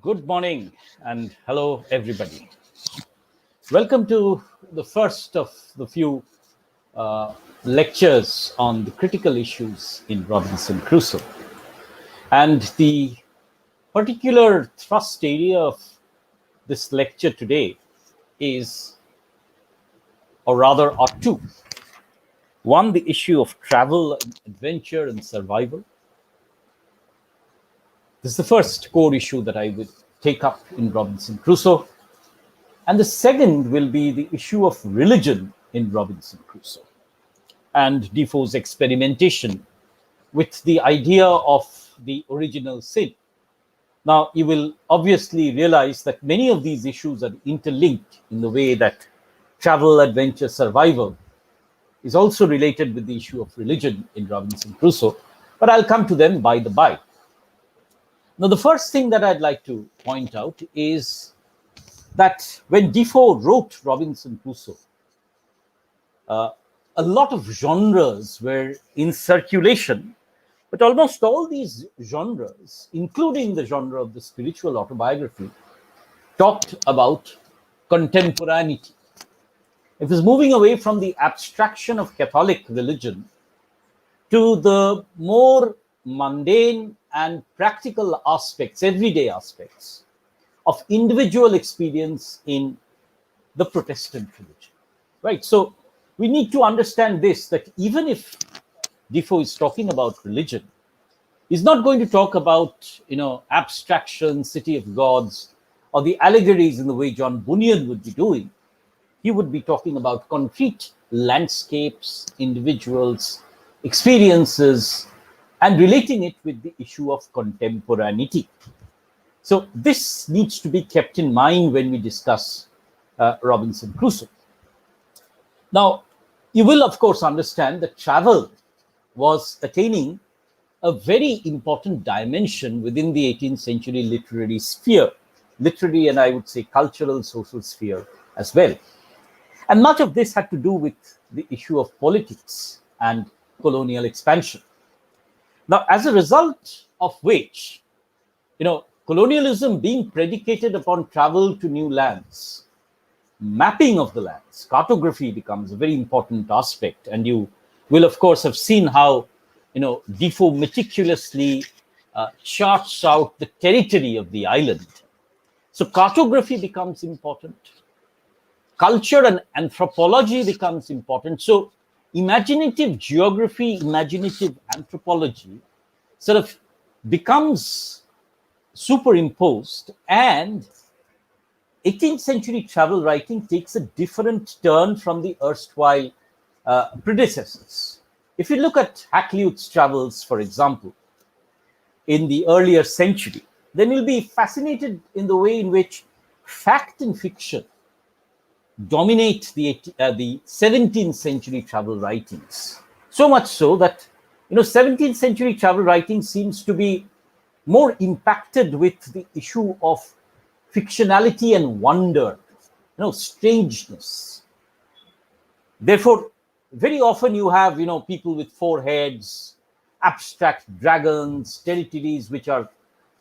Good morning and hello, everybody. Welcome to the first of the few lectures on the critical issues in Robinson Crusoe. And the particular thrust area of this lecture today is, or rather, are two. One, the issue of travel, adventure, and survival. This is the first core issue that I would take up in Robinson Crusoe. And the second will be the issue of religion in Robinson Crusoe and Defoe's experimentation with the idea of the original sin. Now, you will obviously realize that many of these issues are interlinked in the way that travel, adventure, survival is also related with the issue of religion in Robinson Crusoe, but I'll come to them by the by. Now, the first thing that I'd like to point out is that when Defoe wrote Robinson Crusoe, a lot of genres were in circulation, but almost all these genres, including the genre of the spiritual autobiography, talked about contemporaneity. It was moving away from the abstraction of Catholic religion to the more mundane and practical aspects, everyday aspects of individual experience in the Protestant religion, right? So we need to understand this, that even if Defoe is talking about religion, he's not going to talk about, abstraction, city of gods, or the allegories in the way John Bunyan would be doing. He would be talking about concrete landscapes, individuals, experiences, and relating it with the issue of contemporaneity. So this needs to be kept in mind when we discuss Robinson Crusoe. Now, you will, of course, understand that travel was attaining a very important dimension within the 18th century literary sphere, literary and I would say cultural, social sphere as well. And much of this had to do with the issue of politics and colonial expansion. Now, as a result of which, colonialism being predicated upon travel to new lands, mapping of the lands, cartography becomes a very important aspect. And you will, of course, have seen how, Defoe meticulously charts out the territory of the island. So cartography becomes important. Culture and anthropology becomes important. So imaginative geography, imaginative anthropology sort of becomes superimposed, and 18th century travel writing takes a different turn from the erstwhile predecessors. If you look at Hakluyt's travels, for example, in the earlier century, then you'll be fascinated in the way in which fact and fiction dominate the 17th century travel writings. So much so that 17th century travel writing seems to be more impacted with the issue of fictionality and wonder, strangeness. Therefore, very often you have, people with four heads, abstract dragons, territories which are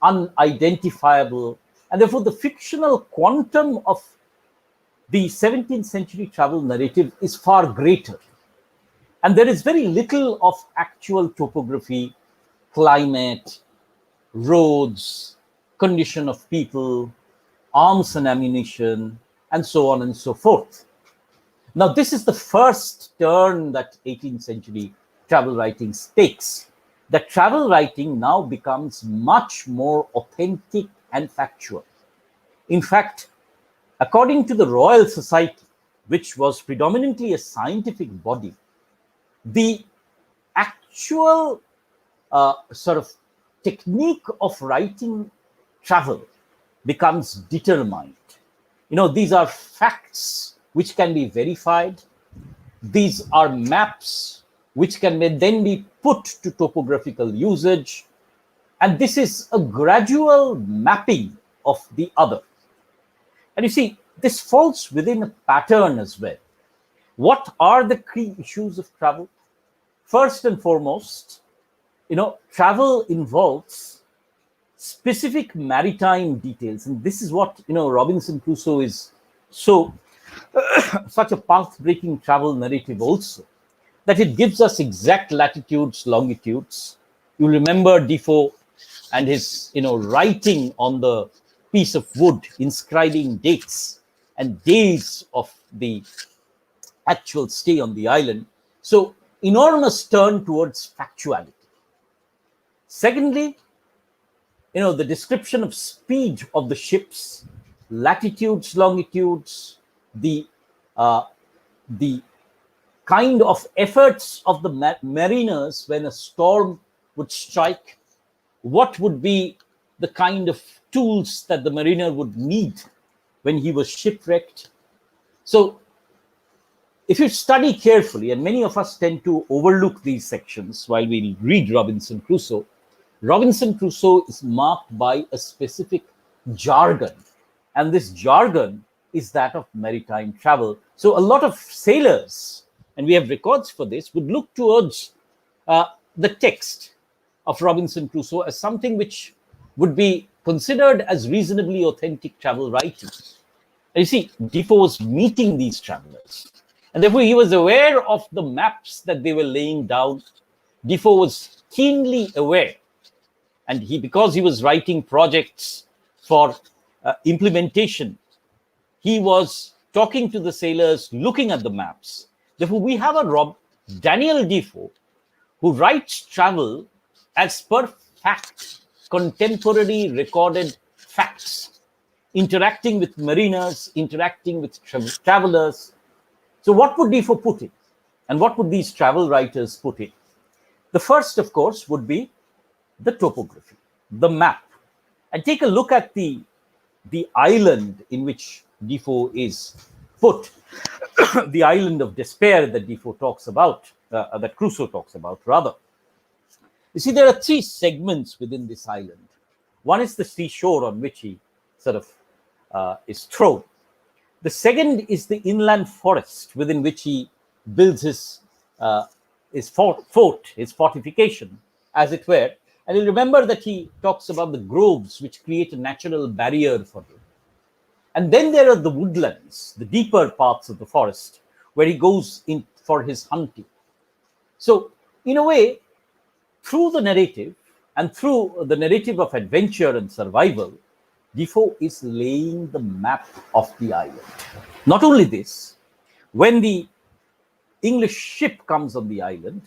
unidentifiable. And therefore, the fictional quantum of the 17th century travel narrative is far greater. And there is very little of actual topography, climate, roads, condition of people, arms and ammunition, and so on and so forth. Now, this is the first turn that 18th century travel writing takes. The travel writing now becomes much more authentic and factual. In fact, according to the Royal Society, which was predominantly a scientific body, the actual sort of technique of writing travel becomes determined. These are facts which can be verified. These are maps which can then be put to topographical usage. And this is a gradual mapping of the other. And you see, this falls within a pattern as well. What are the key issues of travel? First and foremost, travel involves specific maritime details. And this is what, Robinson Crusoe is so such a path-breaking travel narrative also, that it gives us exact latitudes, longitudes. You remember Defoe and his, writing on the piece of wood, inscribing dates and days of the actual stay on the island. So, enormous turn towards factuality. Secondly, the description of speed of the ships, latitudes, longitudes, the the kind of efforts of the mariners when a storm would strike, what would be the kind of tools that the mariner would need when he was shipwrecked. So if you study carefully, and many of us tend to overlook these sections while we read Robinson Crusoe is marked by a specific jargon. And this jargon is that of maritime travel. So a lot of sailors, and we have records for this, would look towards the text of Robinson Crusoe as something which would be considered as reasonably authentic travel writing. And you see, Defoe was meeting these travelers, and therefore he was aware of the maps that they were laying down. Defoe was keenly aware, and because he was writing projects for implementation, he was talking to the sailors, looking at the maps. Therefore, we have a Daniel Defoe who writes travel as per fact, contemporary recorded facts, interacting with mariners, interacting with travelers. So what would Defoe put in? And what would these travel writers put in? The first, of course, would be the topography, the map. And take a look at the island in which Defoe is put, the island of despair that Defoe talks about, that Crusoe talks about, rather. You see, there are three segments within this island. One is the seashore on which he sort of is thrown. The second is the inland forest within which he builds his fort, his fortification, as it were. And you'll remember that he talks about the groves which create a natural barrier for him. And then there are the woodlands, the deeper parts of the forest, where he goes in for his hunting. So, in a way, through the narrative and through the narrative of adventure and survival, Defoe is laying the map of the island. Not only this, when the English ship comes on the island,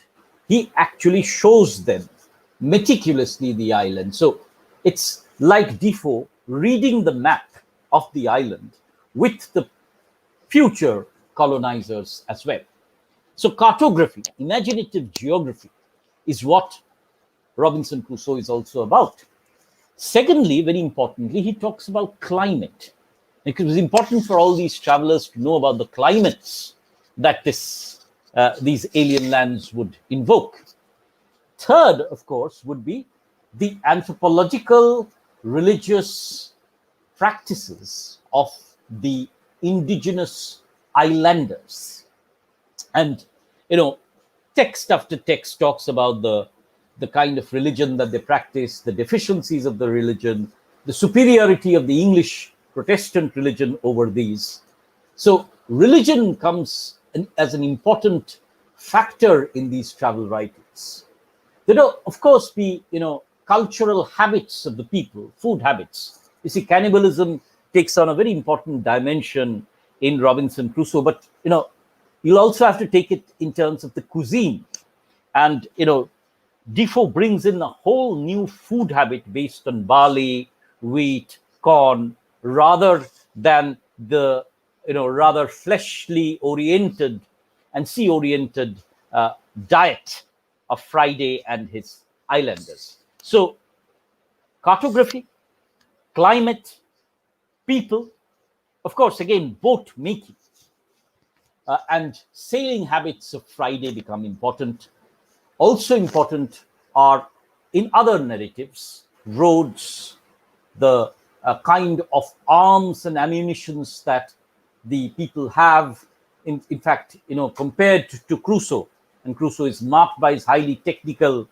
he actually shows them meticulously the island. So it's like Defoe reading the map of the island with the future colonizers as well. So cartography, imaginative geography, is what Robinson Crusoe is also about. Secondly, very importantly, he talks about climate. It was important for all these travelers to know about the climates that these alien lands would invoke. Third, of course, would be the anthropological, religious practices of the indigenous islanders. And, text after text talks about the kind of religion that they practice, the deficiencies of the religion, the superiority of the English Protestant religion over these. So religion comes as an important factor in these travel writings. There will, of course, be, cultural habits of the people, food habits. You see, cannibalism takes on a very important dimension in Robinson Crusoe, but, you'll also have to take it in terms of the cuisine. And, Defoe brings in a whole new food habit based on barley, wheat, corn, rather than the rather fleshly oriented and sea oriented diet of Friday and his islanders. So cartography, climate, people, of course, again, boat making and sailing habits of Friday become important. Also important are, in other narratives, roads, the kind of arms and ammunitions that the people have. In fact, compared to Crusoe, and Crusoe is marked by his highly technical,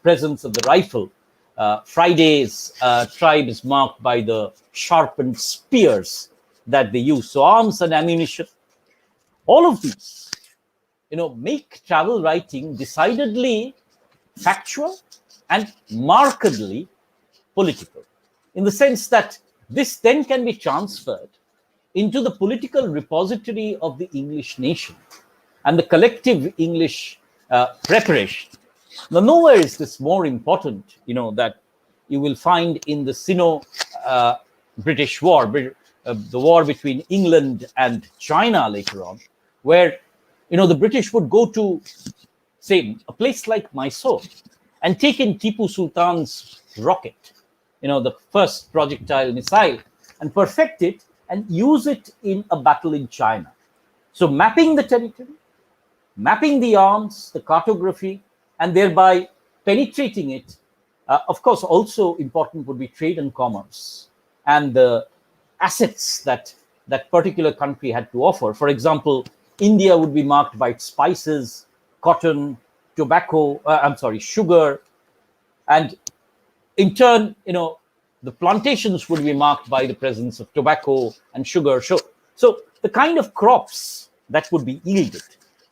presence of the rifle. Friday's tribe is marked by the sharpened spears that they use. So arms and ammunition, all of these, make travel writing decidedly factual and markedly political, in the sense that this then can be transferred into the political repository of the English nation and the collective English preparation. Now, nowhere is this more important, that you will find in the Sino-British War, the war between England and China later on, where, the British would go to, say, a place like Mysore and take in Tipu Sultan's rocket, the first projectile missile, and perfect it and use it in a battle in China. So mapping the territory, mapping the arms, the cartography, and thereby penetrating it. Of course, also important would be trade and commerce and the assets that that particular country had to offer. For example, India would be marked by its spices, cotton, tobacco, sugar, and in turn, the plantations would be marked by the presence of tobacco and sugar. So the kind of crops that would be yielded.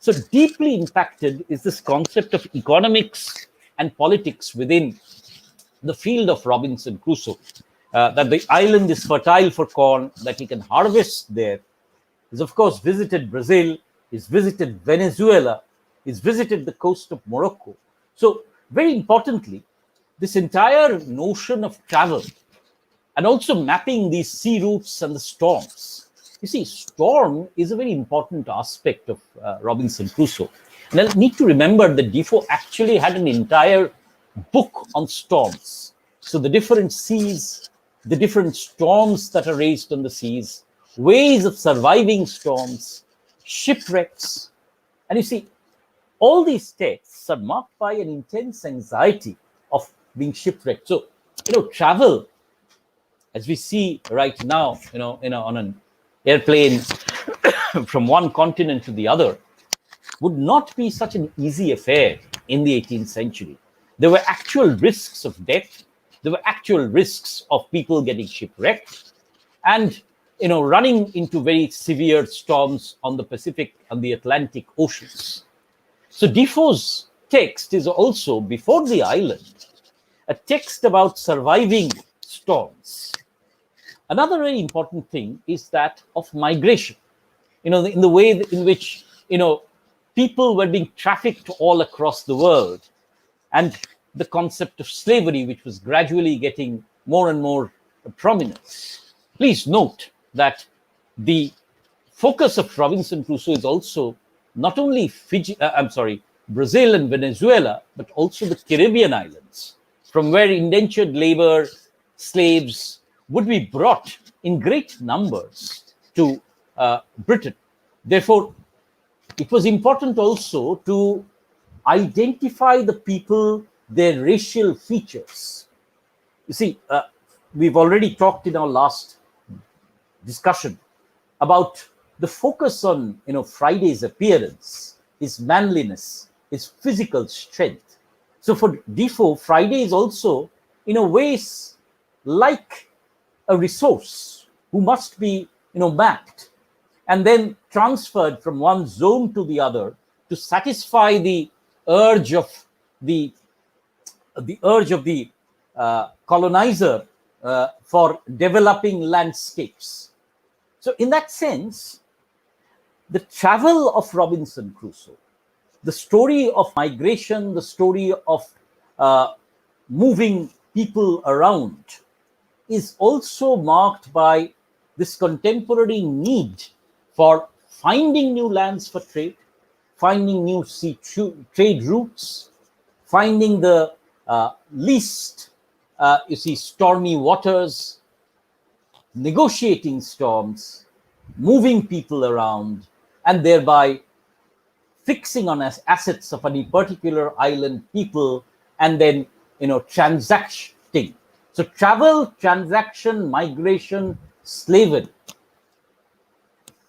So deeply impacted is this concept of economics and politics within the field of Robinson Crusoe. That the island is fertile for corn, that he can harvest there. He's of course visited Brazil, he's visited Venezuela, he's visited the coast of Morocco. So very importantly, this entire notion of travel and also mapping these sea routes and the storms. You see, storm is a very important aspect of Robinson Crusoe. And I need to remember that Defoe actually had an entire book on storms. So the different seas, the different storms that are raised on the seas, ways of surviving storms, shipwrecks. And you see, all these texts are marked by an intense anxiety of being shipwrecked. So, travel, as we see right now, on an airplane from one continent to the other, would not be such an easy affair in the 18th century. There were actual risks of death. There were actual risks of people getting shipwrecked and, running into very severe storms on the Pacific and the Atlantic Oceans. So Defoe's text is also, before the island, a text about surviving storms. Another very important thing is that of migration, in the way in which, people were being trafficked all across the world, and the concept of slavery, which was gradually getting more and more prominence. Please note that the focus of Robinson Crusoe is also not only Brazil and Venezuela, but also the Caribbean islands, from where indentured labor, slaves would be brought in great numbers to Britain. Therefore, it was important also to identify the people, their racial features. You see, we've already talked in our last discussion about the focus on, Friday's appearance, his manliness, his physical strength. So for Defoe, Friday is also, in a ways, like a resource who must be, mapped and then transferred from one zone to the other to satisfy the urge of the colonizer for developing landscapes. So in that sense, the travel of Robinson Crusoe, the story of migration, the story of moving people around, is also marked by this contemporary need for finding new lands for trade, finding new sea trade routes, finding the least, stormy waters, negotiating storms, moving people around, and thereby fixing on assets of any particular island people, and then, transacting. So travel, transaction, migration, slavery,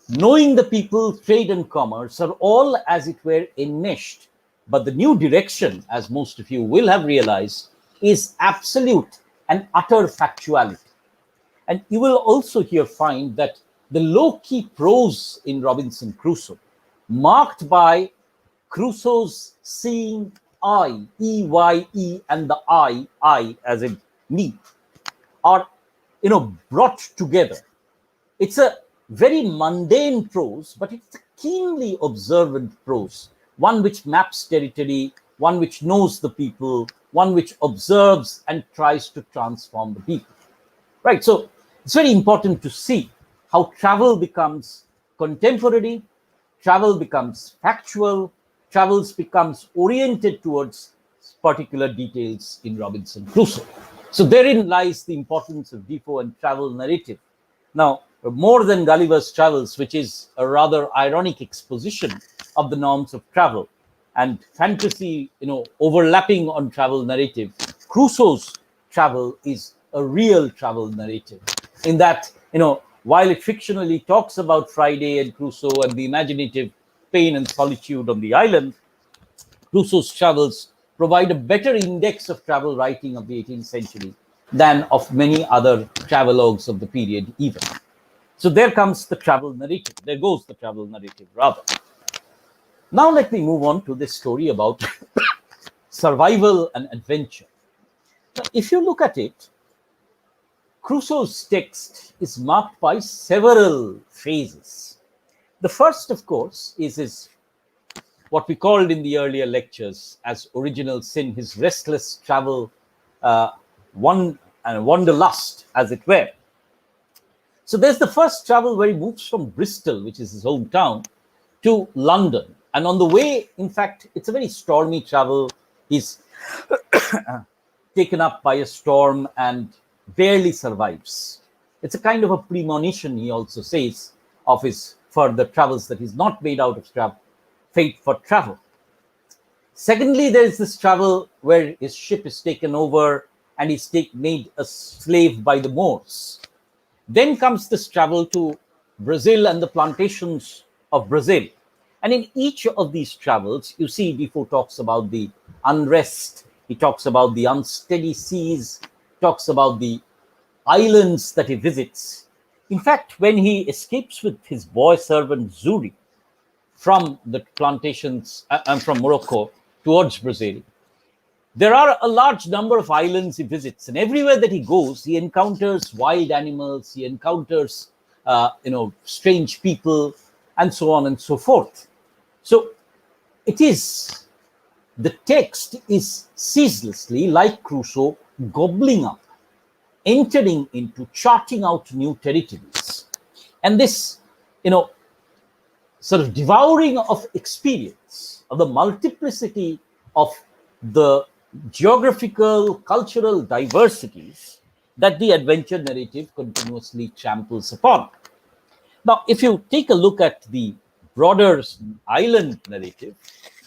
knowing the people, trade and commerce are all, as it were, enmeshed. But the new direction, as most of you will have realized, is absolute and utter factuality. And you will also here find that the low-key prose in Robinson Crusoe, marked by Crusoe's seeing I, E-Y-E, and the I as in me, are, brought together. It's a very mundane prose, but it's a keenly observant prose, one which maps territory, one which knows the people, one which observes and tries to transform the people. Right. So it's very important to see how travel becomes contemporary, travel becomes factual, travel becomes oriented towards particular details in Robinson Crusoe. So therein lies the importance of Defoe and travel narrative. Now, more than Gulliver's Travels, which is a rather ironic exposition of the norms of travel and fantasy, overlapping on travel narrative, Crusoe's travel is a real travel narrative, in that, while it fictionally talks about Friday and Crusoe and the imaginative pain and solitude on the island, Crusoe's travels provide a better index of travel writing of the 18th century than of many other travelogues of the period even. So there comes the travel narrative. There goes the travel narrative, rather. Now let me move on to this story about survival and adventure. Now, if you look at it, Crusoe's text is marked by several phases. The first, of course, is his, what we called in the earlier lectures as original sin, his restless travel, wanderlust, as it were. So there's the first travel where he moves from Bristol, which is his hometown, to London. And on the way, in fact, it's a very stormy travel. He's taken up by a storm and barely survives. It's a kind of a premonition, he also says, of his further travels, that he's not made out of fate for travel. Secondly, there is this travel where his ship is taken over and he's made a slave by the Moors. Then comes this travel to Brazil and the plantations of Brazil. And in each of these travels, you see, Defoe talks about the unrest, he talks about the unsteady seas, talks about the islands that he visits. In fact, when he escapes with his boy servant Zuri from the plantations from Morocco towards Brazil, there are a large number of islands he visits, and everywhere that he goes, he encounters wild animals, he encounters, strange people, and so on and so forth. So the text is ceaselessly, like Crusoe, gobbling up, entering into, charting out new territories. And this, sort of devouring of experience, of the multiplicity of the geographical, cultural diversities that the adventure narrative continuously tramples upon. Now, if you take a look at the broader island narrative,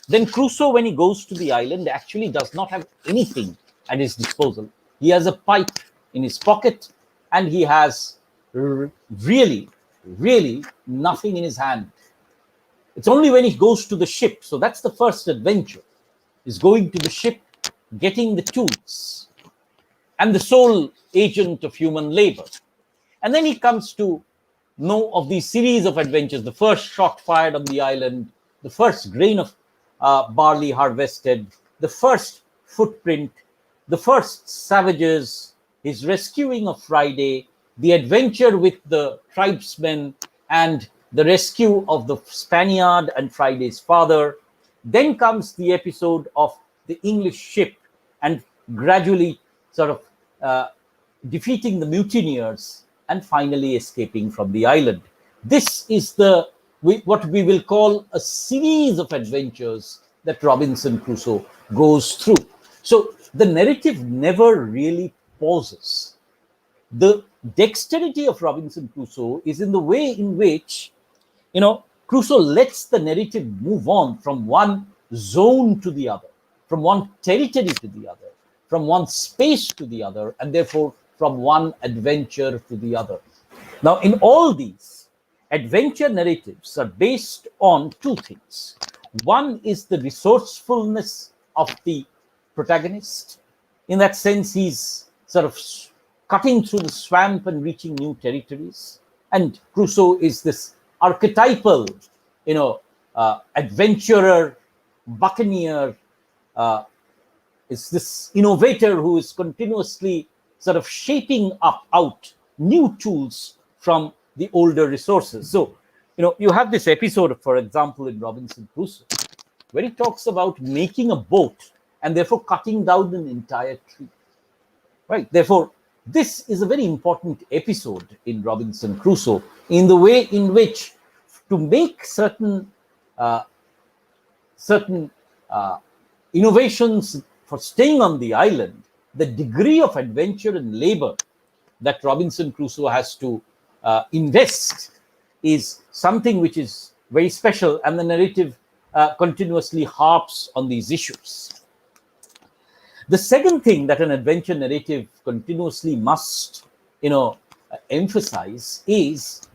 then Crusoe, when he goes to the island, actually does not have anything at his disposal. He has a pipe in his pocket, and he has really nothing in his hand. It's only when he goes to the ship. So that's the first adventure, is going to the ship, getting the tools, and the sole agent of human labor. And then he comes to know of these series of adventures: the first shot fired on the island, the first grain of barley harvested, the first footprint, the first savages, his rescuing of Friday, the adventure with the tribesmen, and the rescue of the Spaniard and Friday's father. Then comes the episode of the English ship and gradually sort of defeating the mutineers and finally escaping from the island. This is what we will call a series of adventures that Robinson Crusoe goes through. So the narrative never really pauses. The dexterity of Robinson Crusoe is in the way in which, Crusoe lets the narrative move on from one zone to the other, from one territory to the other, from one space to the other, and therefore from one adventure to the other. Now, in all these, adventure narratives are based on two things. One is the resourcefulness of the protagonist, In that sense, he's sort of cutting through the swamp and reaching new territories. And Crusoe is this archetypal, adventurer, buccaneer, is this innovator who is continuously sort of shaping out new tools from the older resources. So, you have this episode, for example, in Robinson Crusoe, where he talks about making a boat and therefore cutting down an entire tree. Right? Therefore, this is a very important episode in Robinson Crusoe in the way in which to make certain innovations for staying on the island, the degree of adventure and labor that Robinson Crusoe has to invest is something which is very special, and the narrative continuously harps on these issues. The second thing that an adventure narrative continuously must, emphasize is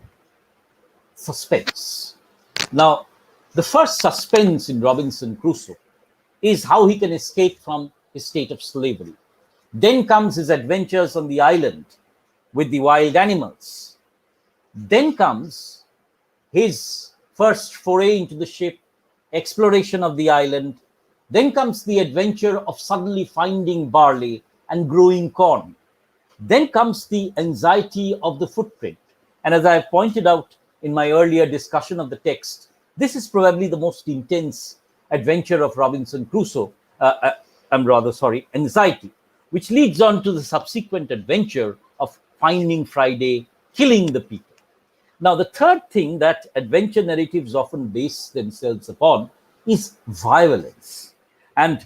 suspense. Now, the first suspense in Robinson Crusoe is how he can escape from his state of slavery. Then comes his adventures on the island with the wild animals. Then comes his first foray into the ship, exploration of the island. Then comes the adventure of suddenly finding barley and growing corn. Then comes the anxiety of the footprint. And as I pointed out in my earlier discussion of the text, this is probably the most intense adventure of Robinson Crusoe, anxiety, which leads on to the subsequent adventure of finding Friday, killing the people. Now, the third thing that adventure narratives often base themselves upon is violence. And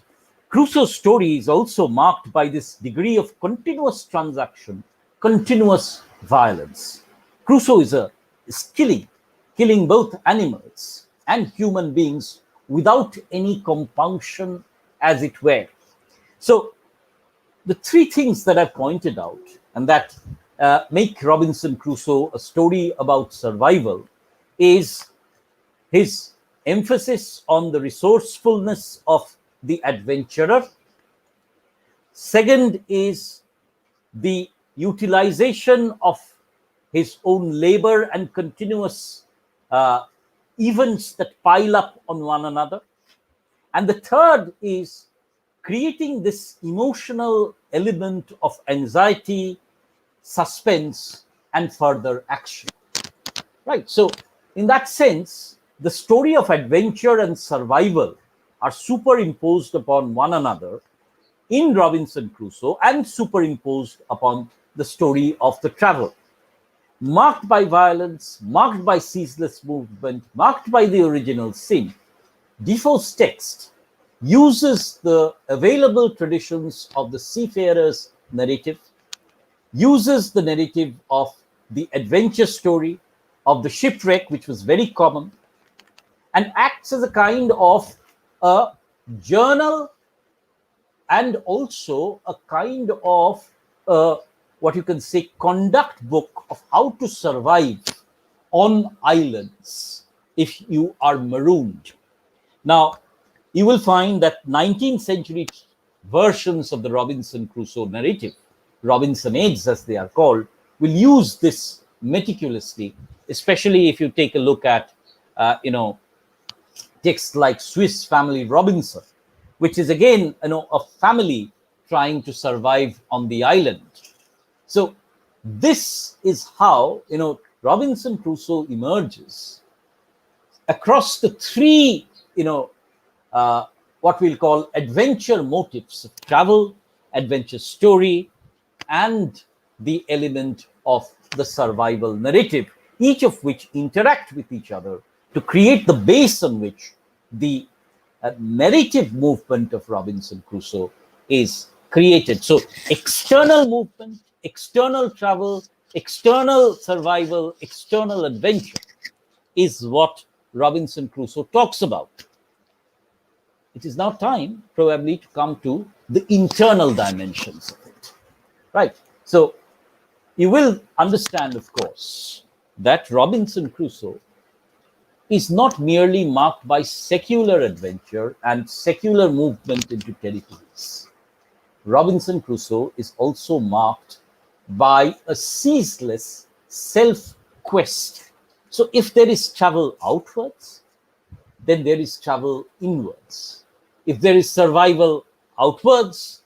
Crusoe's story is also marked by this degree of continuous transaction, continuous violence. Crusoe is killing both animals and human beings without any compunction, as it were. So, the three things that I pointed out and that make Robinson Crusoe a story about survival is his emphasis on the resourcefulness of the adventurer. Second is the utilization of his own labor and continuous events that pile up on one another. And the third is creating this emotional element of anxiety, suspense, and further action. Right. So, in that sense, the story of adventure and survival are superimposed upon one another in Robinson Crusoe and superimposed upon the story of the travel. Marked by violence, marked by ceaseless movement, marked by the original sin, Defoe's text uses the available traditions of the seafarer's narrative, uses the narrative of the adventure story, of the shipwreck, which was very common, and acts as a kind of a journal and also a kind of what you can say conduct book of how to survive on islands if you are marooned. Now, you will find that 19th century versions of the Robinson Crusoe narrative, Robinsonades as they are called, will use this meticulously, especially if you take a look at, texts like Swiss Family Robinson, which is again, a family trying to survive on the island. So this is how, Robinson Crusoe emerges across the three, what we'll call adventure motifs of travel, adventure story, and the element of the survival narrative, each of which interact with each other to create the base on which the narrative movement of Robinson Crusoe is created. So external movement, external travel, external survival, external adventure is what Robinson Crusoe talks about. It is now time probably to come to the internal dimensions of it. Right. So you will understand, of course, that Robinson Crusoe is not merely marked by secular adventure and secular movement into territories. Robinson Crusoe is also marked by a ceaseless self quest. So, if there is travel outwards, then there is travel inwards. If there is survival outwards,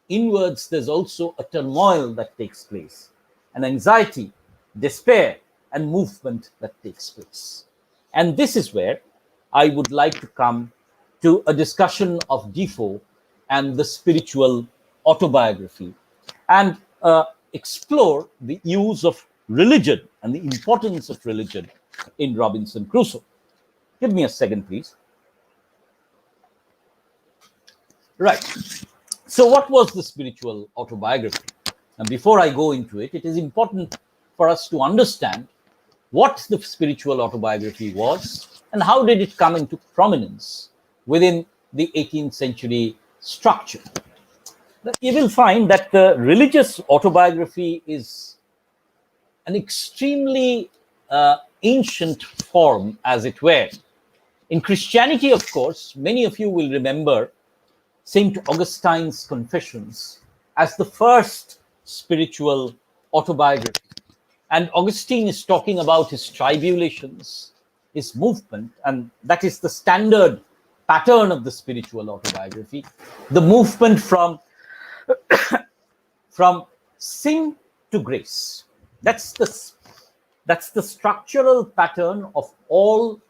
inwards, there's also a turmoil that takes place, an anxiety, despair, and movement that takes place. And this is where I would like to come to a discussion of Defoe and the spiritual autobiography, and explore the use of religion and the importance of religion in Robinson Crusoe. Give me a second, please. Right. So, what was the spiritual autobiography? And before I go into it, it is important for us to understand what the spiritual autobiography was and how did it come into prominence within the 18th century structure. You will find that the religious autobiography is an extremely ancient form, as it were. In Christianity, of course, many of you will remember St. Augustine's Confessions as the first spiritual autobiography. And Augustine is talking about his tribulations, his movement, and that is the standard pattern of the spiritual autobiography, the movement from sin to grace. That's the structural pattern of all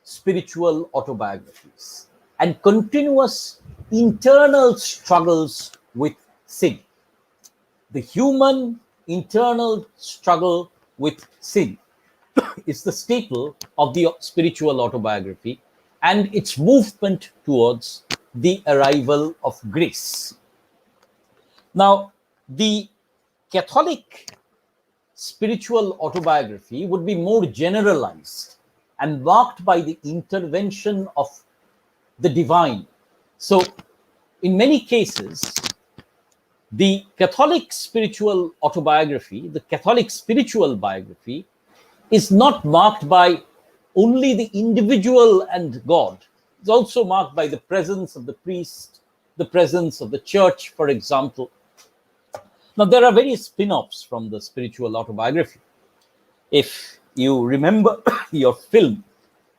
spiritual autobiographies, and continuous internal struggles with sin. The human internal struggle with sin is the staple of the spiritual autobiography and its movement towards the arrival of grace. Now, the Catholic spiritual autobiography would be more generalized and marked by the intervention of the divine. So, in many cases, the Catholic spiritual autobiography, the Catholic spiritual biography, is not marked by only the individual and God. It's also marked by the presence of the priest, the presence of the church, for example. Now, there are various spin-offs from the spiritual autobiography. If you remember your film,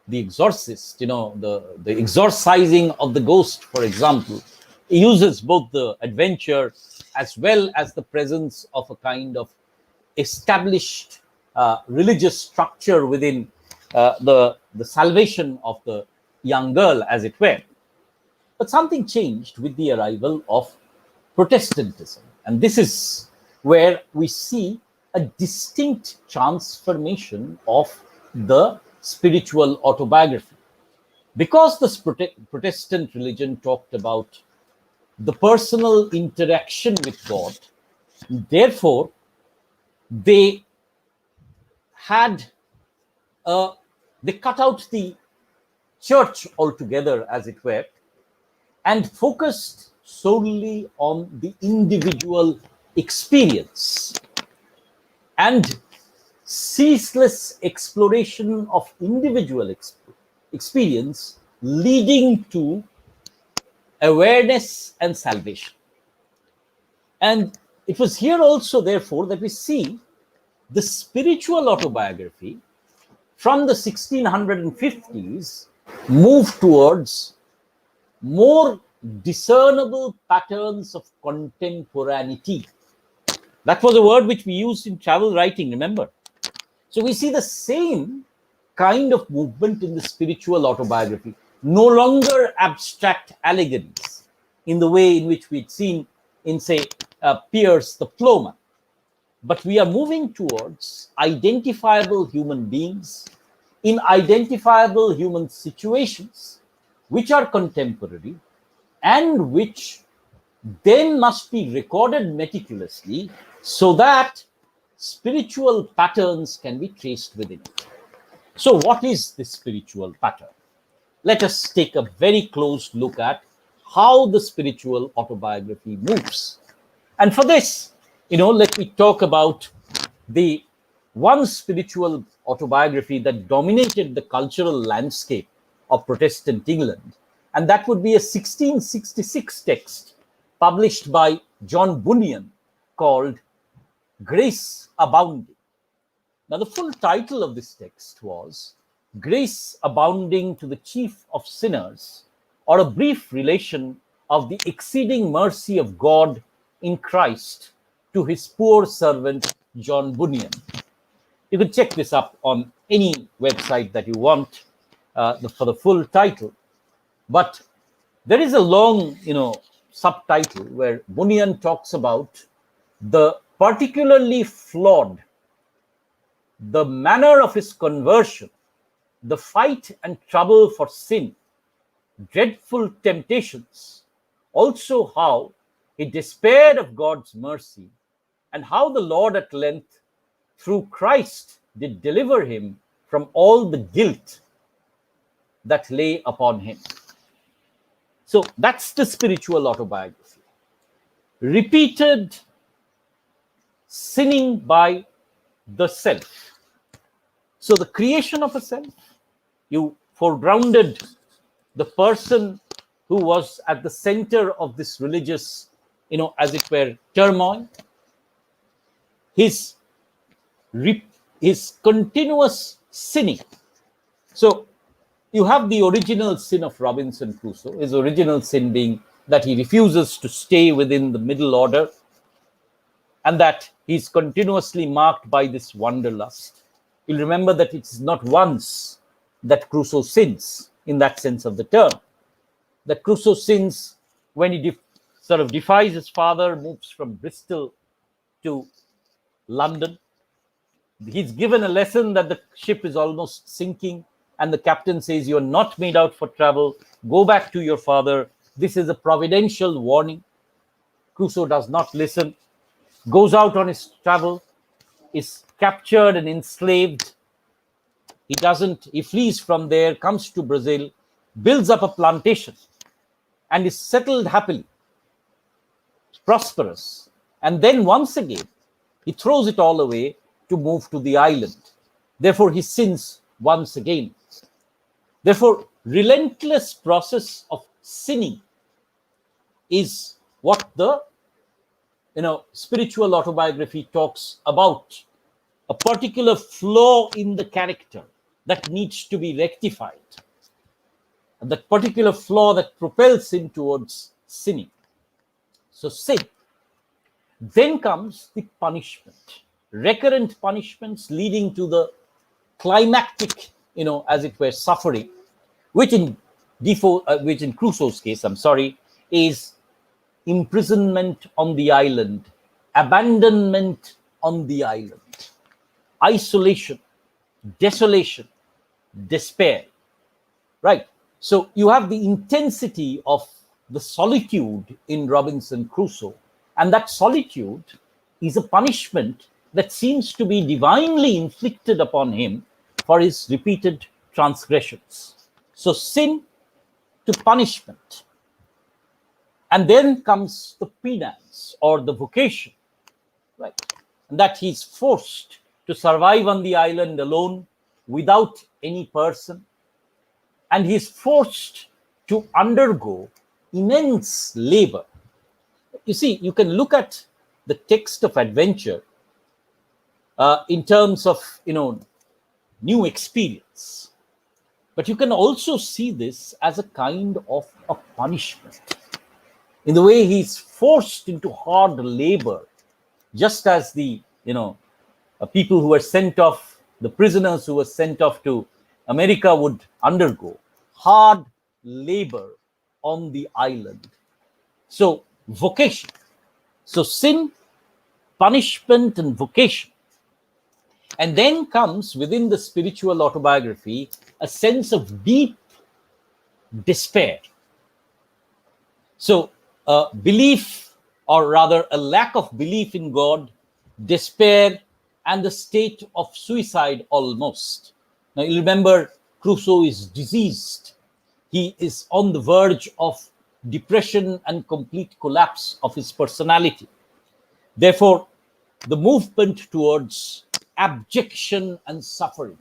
The Exorcist, the exorcising of the ghost, for example, uses both the adventure as well as the presence of a kind of established religious structure within the salvation of the young girl, as it were. But something changed with the arrival of Protestantism. And this is where we see a distinct transformation of the spiritual autobiography. Because this Protestant religion talked about the personal interaction with God, therefore, they cut out the church altogether, as it were, and focused solely on the individual experience and ceaseless exploration of individual experience, leading to awareness and salvation. And it was here also, therefore, that we see the spiritual autobiography from the 1650s move towards more discernible patterns of contemporaneity. That was a word which we used in travel writing, remember? So we see the same kind of movement in the spiritual autobiography, no longer abstract allegories in the way in which we'd seen in, say, Pierce the Plowman. But we are moving towards identifiable human beings in identifiable human situations, which are contemporary and which then must be recorded meticulously so that spiritual patterns can be traced within it. So, what is this spiritual pattern? Let us take a very close look at how the spiritual autobiography moves. And for this, let me talk about the one spiritual autobiography that dominated the cultural landscape of Protestant England, and that would be a 1666 text published by John Bunyan called Grace Abounding. Now, the full title of this text was Grace Abounding to the Chief of Sinners, or a brief relation of the exceeding mercy of God in Christ to his poor servant John Bunyan. You can check this up on any website that you want for the full title. But there is a long, subtitle where Bunyan talks about the particularly flawed, the manner of his conversion, the fight and trouble for sin, dreadful temptations, also how he despaired of God's mercy, and how the Lord at length, through Christ, did deliver him from all the guilt that lay upon him. So that's the spiritual autobiography. Repeated sinning by the self. So the creation of a self, you foregrounded the person who was at the center of this religious, as it were, turmoil. His continuous sinning. So you have the original sin of Robinson Crusoe, his original sin being that he refuses to stay within the middle order, and that he's continuously marked by this wanderlust. You'll remember that it's not once that Crusoe sins in that sense of the term. That Crusoe sins when he sort of defies his father, moves from Bristol to London. He's given a lesson that the ship is almost sinking, and the captain says, "You're not made out for travel. Go back to your father. This is a providential warning." Crusoe does not listen, goes out on his travel, is captured and enslaved. He flees from there, comes to Brazil, builds up a plantation, and is settled happily, prosperous. And then once again, he throws it all away to move to the island. Therefore, he sins once again. Therefore, relentless process of sinning is what the spiritual autobiography talks about. A particular flaw in the character that needs to be rectified. And that particular flaw that propels him towards sinning. So sin. Then comes the punishment. Recurrent punishments leading to the climactic, as it were, suffering, which in Crusoe's case, is imprisonment on the island, abandonment on the island, isolation, desolation, despair. Right? So you have the intensity of the solitude in Robinson Crusoe, and that solitude is a punishment that seems to be divinely inflicted upon him for his repeated transgressions. So sin to punishment. And then comes the penance or the vocation, right? And that he's forced to survive on the island alone without any person. And he's forced to undergo immense labor. You see, you can look at the text of adventure in terms of, new experience. But you can also see this as a kind of a punishment. In the way he's forced into hard labor, just as the, people who were sent off, the prisoners who were sent off to America would undergo hard labor on the island. So, vocation. So, sin, punishment, and vocation. And then comes within the spiritual autobiography a sense of deep despair. So, belief, or rather a lack of belief in God, despair, and the state of suicide almost. Now, you remember, Crusoe is diseased. He is on the verge of depression and complete collapse of his personality. Therefore, the movement towards abjection and suffering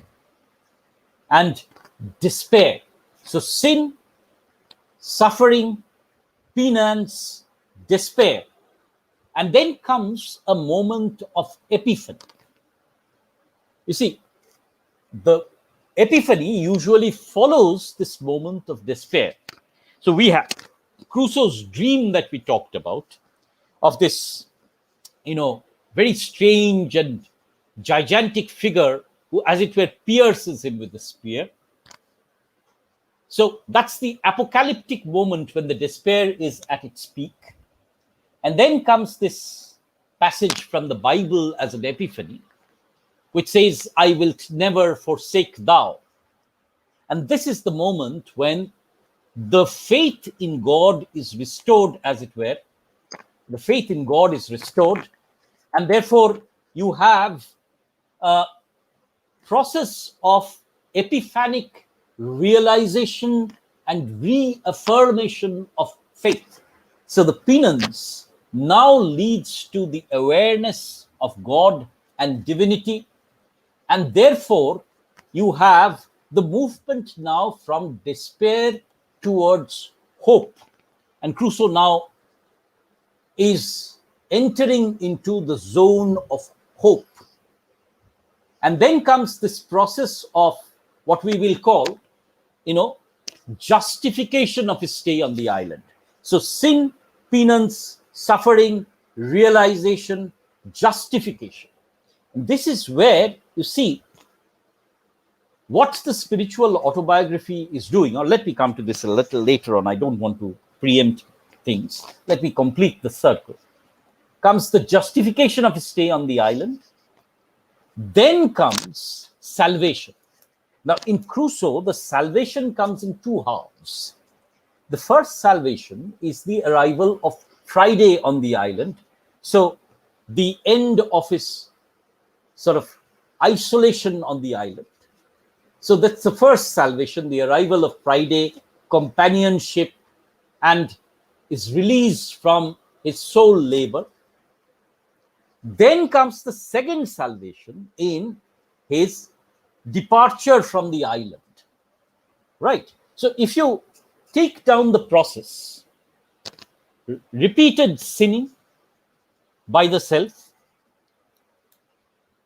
and despair. So sin, suffering, penance, despair. And then comes a moment of epiphany. You see, the epiphany usually follows this moment of despair. So we have Crusoe's dream that we talked about of this, very strange and gigantic figure who, as it were, pierces him with a spear. So that's the apocalyptic moment when the despair is at its peak. And then comes this passage from the Bible as an epiphany, which says, I will never forsake thou. And this is the moment when the faith in God is restored, as it were. The faith in God is restored. And therefore, you have a process of epiphanic realization and reaffirmation of faith. So the penance now leads to the awareness of God and divinity. And therefore, you have the movement now from despair towards hope. And Crusoe now is entering into the zone of hope. And then comes this process of what we will call, justification of his stay on the island. So sin, penance, suffering, realization, justification. And this is where you see what the spiritual autobiography is doing. Or let me come to this a little later on. I don't want to preempt things. Let me complete the circle. Comes the justification of his stay on the island. Then comes salvation. Now, in Crusoe, the salvation comes in two halves. The first salvation is the arrival of Friday on the island. So, the end of his sort of isolation on the island. So, that's the first salvation, the arrival of Friday, companionship, and his release from his soul labor. Then comes the second salvation in his departure from the island. Right? So if you take down the process, repeated sinning by the self,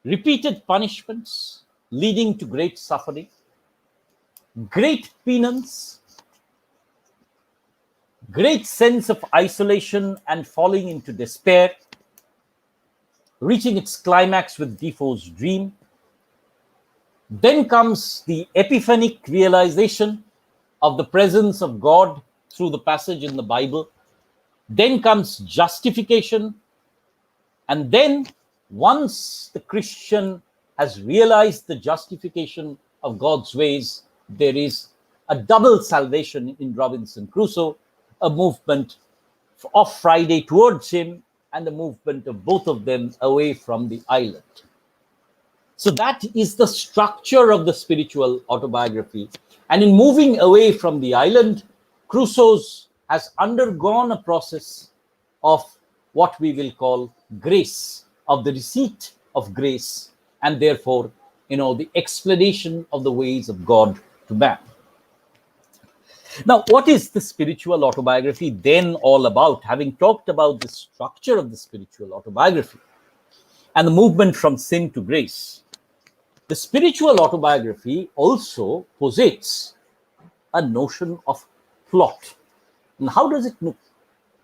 repeated punishments leading to great suffering, great penance, great sense of isolation and falling into despair, reaching its climax with Defoe's dream. Then comes the epiphanic realization of the presence of God through the passage in the Bible. Then comes justification. And then once the Christian has realized the justification of God's ways, there is a double salvation in Robinson Crusoe, a movement of Friday towards him and the movement of both of them away from the island. So that is the structure of the spiritual autobiography. And in moving away from the island, Crusoe has undergone a process of what we will call grace, of the receipt of grace, and therefore, the explanation of the ways of God to man. Now, what is the spiritual autobiography then all about? Having talked about the structure of the spiritual autobiography and the movement from sin to grace, the spiritual autobiography also posits a notion of plot. And how does it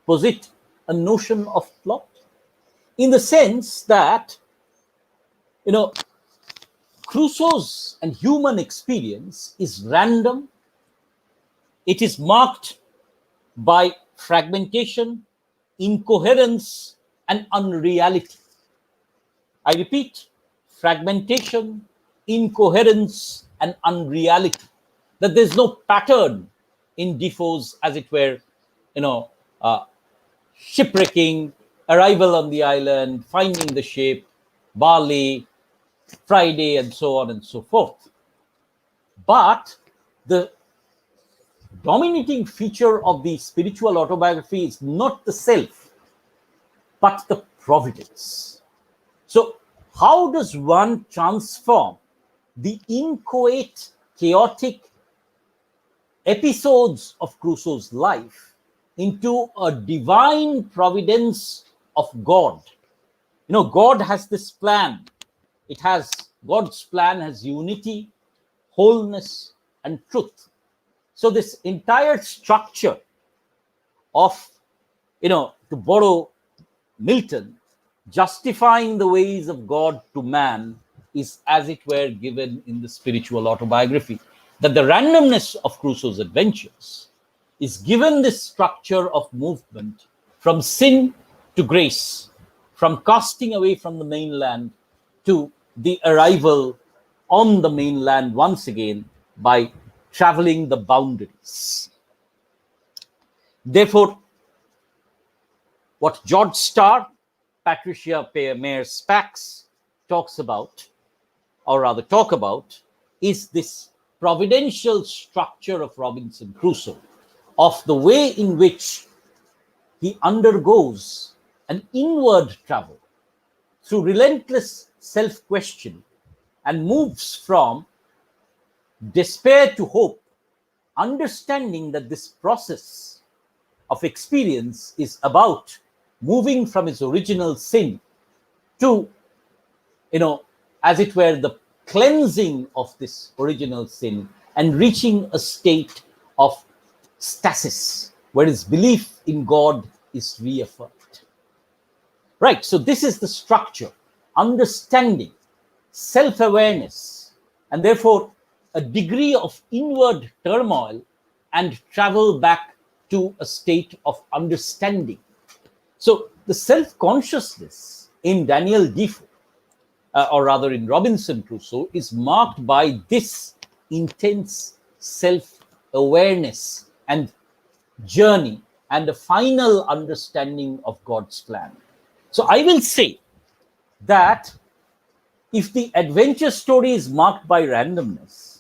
posit a notion of plot? In the sense that, Crusoe's and human experience is random. It is marked by fragmentation, incoherence, and unreality. I repeat, fragmentation, incoherence, and unreality. That there's no pattern in Defoe's, as it were, shipwrecking, arrival on the island, finding the ship, Bali, Friday, and so on and so forth. But the dominating feature of the spiritual autobiography is not the self, but the providence. So, how does one transform the inchoate, chaotic episodes of Crusoe's life into a divine providence of God. God has this plan. God's plan has unity, wholeness, and truth. So this entire structure of, to borrow Milton, justifying the ways of God to man is, as it were, given in the spiritual autobiography. That the randomness of Crusoe's adventures is given this structure of movement from sin to grace, from casting away from the mainland to the arrival on the mainland once again by traveling the boundaries. Therefore, what George Starr, Patricia Mayer Spax talk about, is this providential structure of Robinson Crusoe, of the way in which he undergoes an inward travel through relentless self-question and moves from despair to hope, understanding that this process of experience is about moving from his original sin to, as it were, the cleansing of this original sin and reaching a state of stasis where his belief in God is reaffirmed. Right, so this is the structure: understanding, self-awareness, and therefore a degree of inward turmoil and travel back to a state of understanding. So the self-consciousness in Daniel Defoe, or rather in Robinson Crusoe, is marked by this intense self-awareness and journey and a final understanding of God's plan. So I will say that if the adventure story is marked by randomness,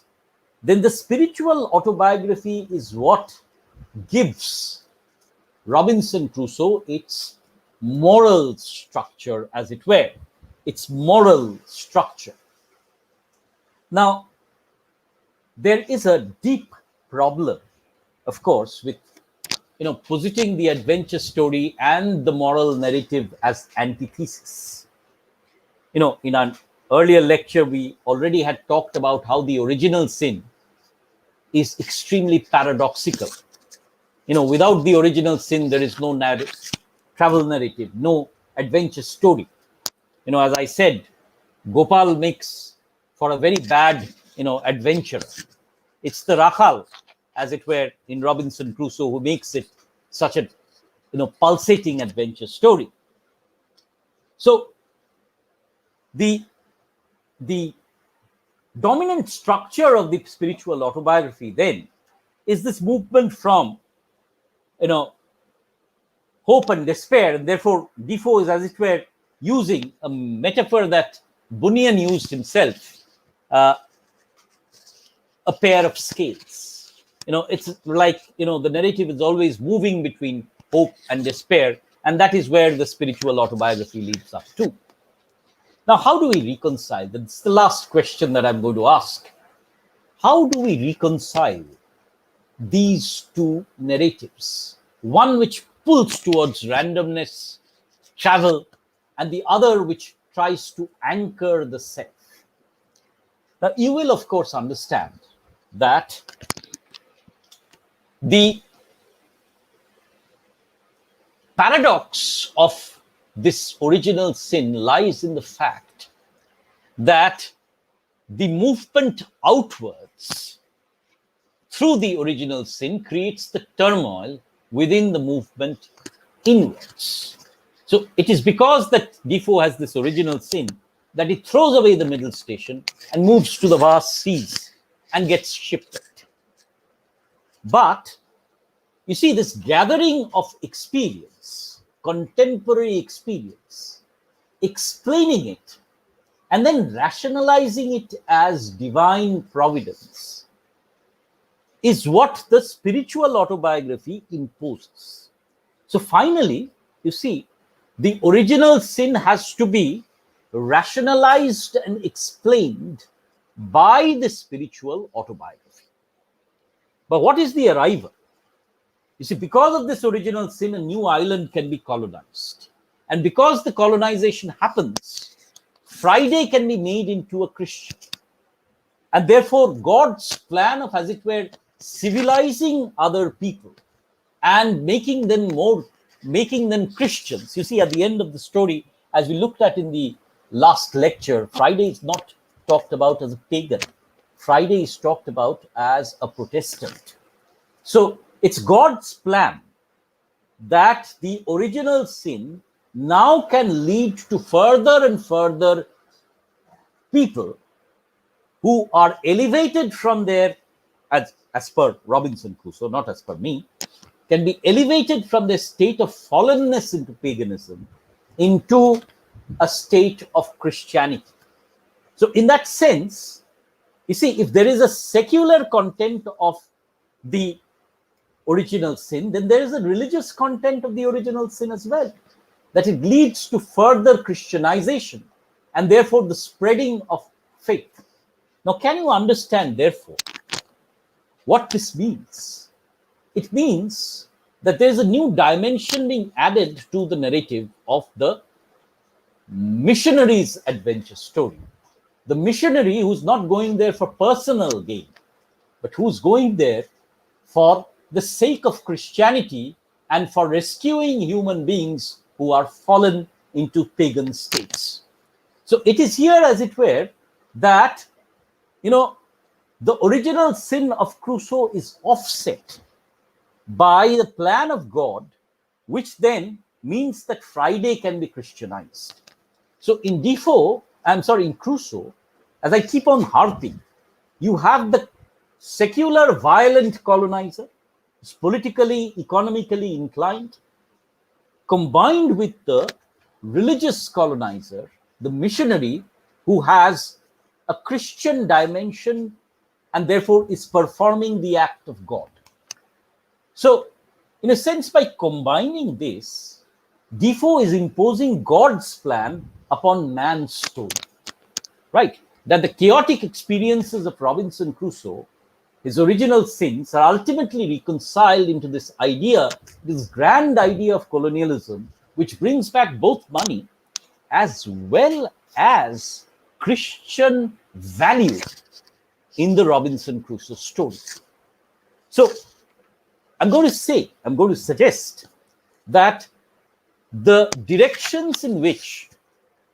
then the spiritual autobiography is what gives Robinson Crusoe its moral structure, as it were, its moral structure. Now, there is a deep problem, of course, with positing the adventure story and the moral narrative as antithesis. In an earlier lecture, we already had talked about how the original sin is extremely paradoxical. Without the original sin, there is no travel narrative, no adventure story. As I said, Gopal makes for a very bad, adventurer. It's the Rakhal, as it were, in Robinson Crusoe, who makes it such a, pulsating adventure story. So the dominant structure of the spiritual autobiography then is this movement from, hope and despair, and therefore Defoe is, as it were, using a metaphor that Bunyan used himself, a pair of scales. It's like, the narrative is always moving between hope and despair, and that is where the spiritual autobiography leads up to. Now, how do we reconcile? That's the last question that I'm going to ask. How do we reconcile these two narratives? One which pulls towards randomness, travel, and the other which tries to anchor the self. Now, you will, of course, understand that the paradox of this original sin lies in the fact that the movement outwards through the original sin creates the turmoil within the movement inwards. So it is because that Defoe has this original sin that he throws away the middle station and moves to the vast seas and gets shipwrecked. But you see, this gathering of experience, contemporary experience, explaining it and then rationalizing it as divine providence is what the spiritual autobiography imposes. So finally, you see, the original sin has to be rationalized and explained by the spiritual autobiography. But what is the arrival? You see, because of this original sin, a new island can be colonized. And because the colonization happens, Friday can be made into a Christian. And therefore, God's plan of, as it were, civilizing other people and making them Christians. You see, at the end of the story, as we looked at in the last lecture, Friday is not talked about as a pagan. Friday is talked about as a Protestant. So it's God's plan that the original sin now can lead to further and further people who are elevated from their, as per Robinson Crusoe, not as per me, can be elevated from their state of fallenness into paganism into a state of Christianity. So in that sense, you see, if there is a secular content of the original sin, then there is a religious content of the original sin as well, that it leads to further Christianization and therefore the spreading of faith. Now, can you understand, therefore, what this means? It means that there's a new dimension being added to the narrative of the missionary's adventure story. The missionary who's not going there for personal gain, but who's going there for the sake of Christianity and for rescuing human beings who are fallen into pagan states. So it is here, as it were, that, the original sin of Crusoe is offset by the plan of God, which then means that Friday can be Christianized. So in Crusoe, as I keep on harping, you have the secular violent colonizer, who's politically, economically inclined, combined with the religious colonizer, the missionary, who has a Christian dimension and therefore is performing the act of God. So, in a sense, by combining this, Defoe is imposing God's plan upon man's story, right? That the chaotic experiences of Robinson Crusoe, his original sins, are ultimately reconciled into this idea, this grand idea of colonialism, which brings back both money as well as Christian value in the Robinson Crusoe story. So I'm going to suggest that the directions in which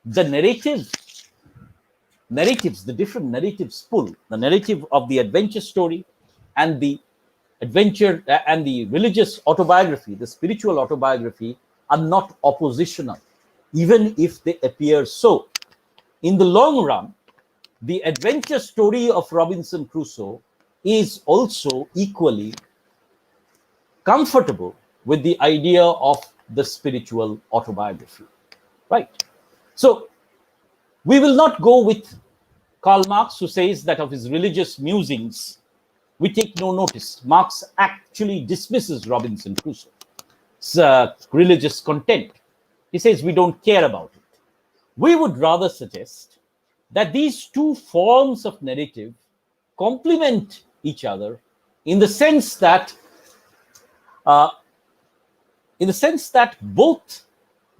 the the different narratives pull, the narrative of the adventure story and the adventure and the religious autobiography, the spiritual autobiography, are not oppositional, even if they appear so. In the long run, the adventure story of Robinson Crusoe is also equally comfortable with the idea of the spiritual autobiography, right? So we will not go with Karl Marx, who says that of his religious musings, we take no notice. Marx actually dismisses Robinson Crusoe's religious content. He says we don't care about it. We would rather suggest that these two forms of narrative complement each other in the sense that both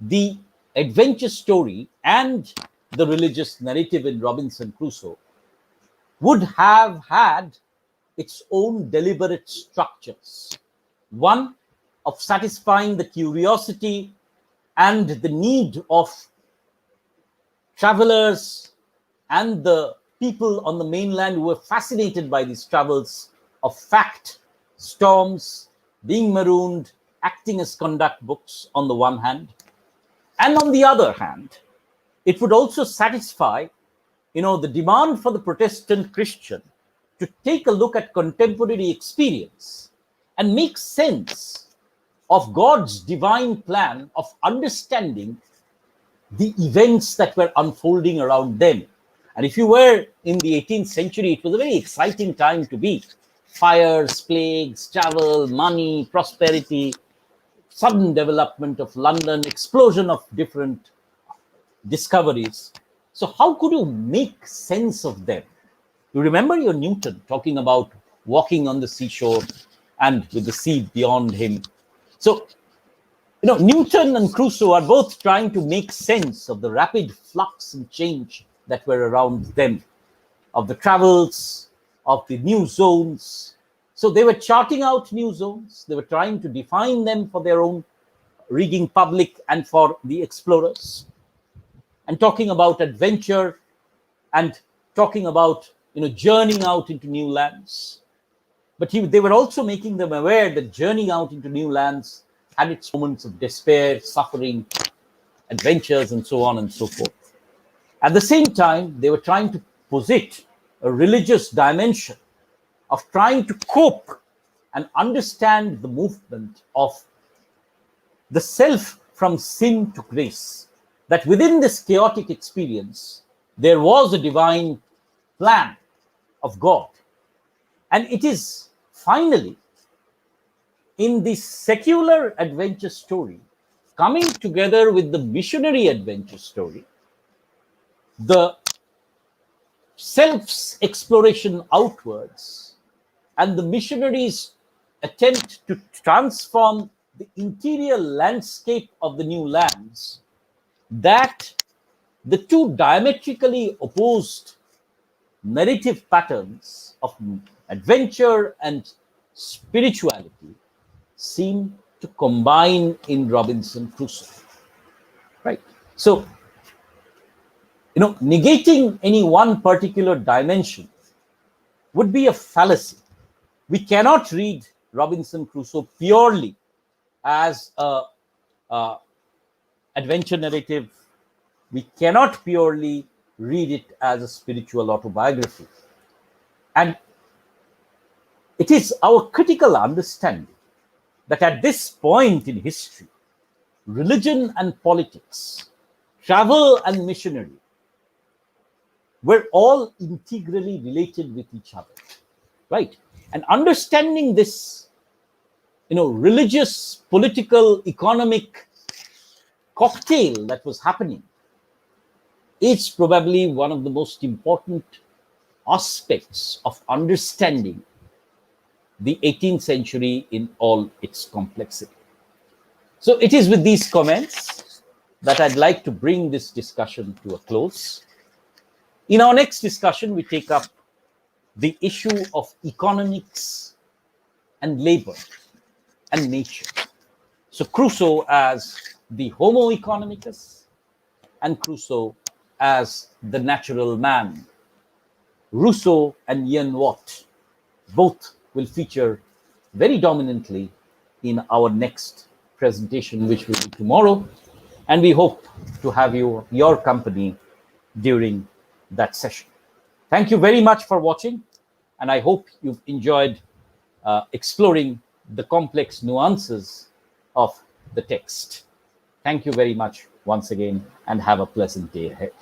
the adventure story and the religious narrative in Robinson Crusoe would have had its own deliberate structures. One of satisfying the curiosity and the need of travelers and the people on the mainland who were fascinated by these travels of fact, storms, being marooned, acting as conduct books on the one hand. And on the other hand, it would also satisfy, the demand for the Protestant Christian to take a look at contemporary experience and make sense of God's divine plan of understanding the events that were unfolding around them. And if you were in the 18th century, it was a very exciting time to be. Fires, plagues, travel, money, prosperity, sudden development of London, explosion of different discoveries. So how could you make sense of them? You remember your Newton talking about walking on the seashore and with the sea beyond him. So Newton and Crusoe are both trying to make sense of the rapid flux and change that were around them, of the travels, of the new zones. So they were charting out new zones. They were trying to define them for their own reading public and for the explorers, and talking about adventure and talking about journeying out into new lands. But they were also making them aware that journeying out into new lands had its moments of despair, suffering, adventures, and so on and so forth. At the same time, they were trying to posit a religious dimension of trying to cope and understand the movement of the self from sin to grace, that within this chaotic experience, there was a divine plan of God. And it is finally in the secular adventure story coming together with the missionary adventure story, the self's exploration outwards, and the missionaries' attempt to transform the interior landscape of the new lands, that the two diametrically opposed narrative patterns of adventure and spirituality seem to combine in Robinson Crusoe. Right? So, negating any one particular dimension would be a fallacy. We cannot read Robinson Crusoe purely as a adventure narrative. We cannot purely read it as a spiritual autobiography. And it is our critical understanding that at this point in history, religion and politics, travel and missionary were all integrally related with each other, right? And understanding this, religious, political, economic cocktail that was happening is probably one of the most important aspects of understanding the 18th century in all its complexity. So it is with these comments that I'd like to bring this discussion to a close. In our next discussion, we take up the issue of economics and labor and nature. So Crusoe as the Homo economicus and Crusoe as the natural man. Rousseau and Ian Watt both will feature very dominantly in our next presentation, which will be tomorrow. And we hope to have your company during that session. Thank you very much for watching, and I hope you've enjoyed exploring the complex nuances of the text. Thank you very much once again, and have a pleasant day ahead.